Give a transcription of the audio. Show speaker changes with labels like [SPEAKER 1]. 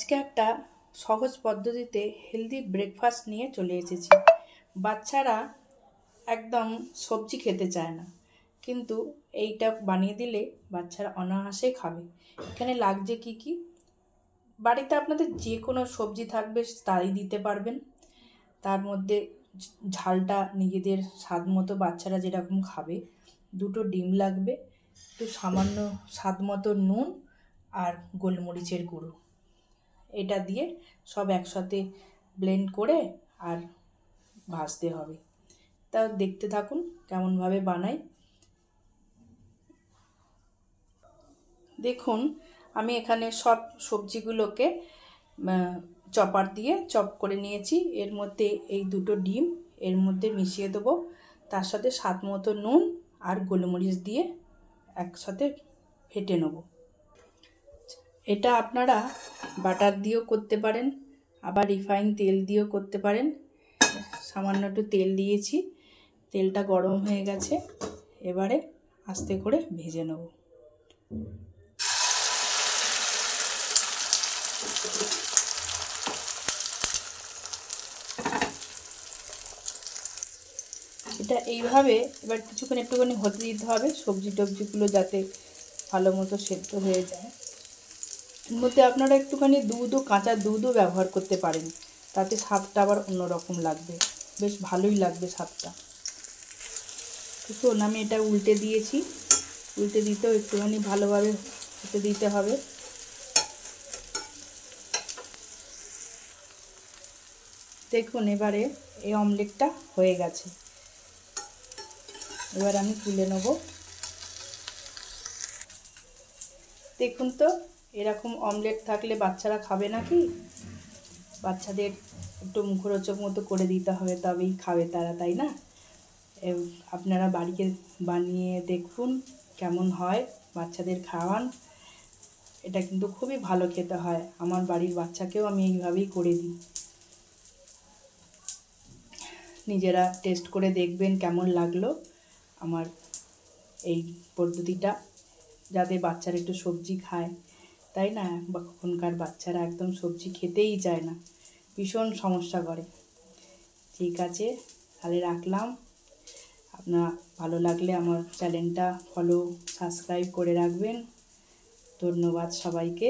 [SPEAKER 1] আজকে একটা সহজ পদ্ধতিতে হেলদি ব্রেকফাস্ট নিয়ে চলে এসেছি। বাচ্চারা একদম সবজি খেতে চায় না, কিন্তু এইটা বানিয়ে দিলে বাচ্চারা অনায়াসে খাবে। এখানে লাগছে কি কি, বাড়িতে আপনাদের যে কোনো সবজি থাকবে তাই দিতে পারবেন। তার মধ্যে ঝালটা নিজেদের স্বাদ মতো বাচ্চারা যেরকম খাবে। 2টো ডিম লাগবে, একটু সামান্য স্বাদ মতো নুন আর গোলমরিচের গুঁড়ো। এটা দিয়ে সব একসাথে ব্লেন্ড করে আর ভাজতে হবে। তা দেখতে থাকুন কেমনভাবে বানাই। দেখুন, আমি এখানে সব সবজিগুলোকে চপার দিয়ে চপ করে নিয়েছি। এর মধ্যে এই 2টো ডিম এর মধ্যে মিশিয়ে দেবো, তার সাথে স্বাদ মতো নুন আর গোলমরিচ দিয়ে একসাথে ফেটে নেব। এটা আপনারা বাটার দিয়েও করতে পারেন, আবার রিফাইন তেল দিয়েও করতে পারেন। সামান্য একটু তেল দিয়েছি, তেলটা গরম হয়ে গেছে, এবারে আস্তে করে ভেজে নেব। এটা এইভাবে এবার কিছুক্ষণ একটুখানি হতে দিতে হবে, সবজি টবজিগুলো যাতে ভালো মতো সেদ্ধ হয়ে যায়। এর মধ্যে আপনারা একটুখানি দুধও, কাঁচা দুধও ব্যবহার করতে পারেন, তাতে স্বাদটা আবার অন্যরকম লাগবে, বেশ ভালোই লাগবে স্বাদটা। দেখুন, আমি এটা উল্টে দিয়েছি, উল্টে দিতেও একটুখানি ভালোভাবে হতে দিতে হবে। দেখুন, এবারে এই অমলেটটা হয়ে গেছে, এবার আমি তুলে নেব। দেখুন তো, এরকম অমলেট থাকলে বাচ্চারা খাবে নাকি? বাচ্চাদের একটু মুখরোচক মতো করে দিতে হবে, তবেই খাবে তারা, তাই না? আপনারা বাড়িতে বানিয়ে দেখুন কেমন হয়, বাচ্চাদের খাওয়ান। এটা কিন্তু খুবই ভালো খেতে হয়, আমার বাড়ির বাচ্চাকেও আমি এইভাবেই করে দিই। নিজেরা টেস্ট করে দেখবেন কেমন লাগলো আমার এই পদ্ধতিটা, যাতে বাচ্চারা একটু সবজি খায়, তাই না? এখনকার বাচ্চারা একদম সবজি খেতেই চায় না, ভীষণ সমস্যা করে। ঠিক আছে, তাহলে রাখলাম। আপনার ভালো লাগলে আমার চ্যানেলটা ফলো, সাবস্ক্রাইব করে রাখবেন। ধন্যবাদ সবাইকে।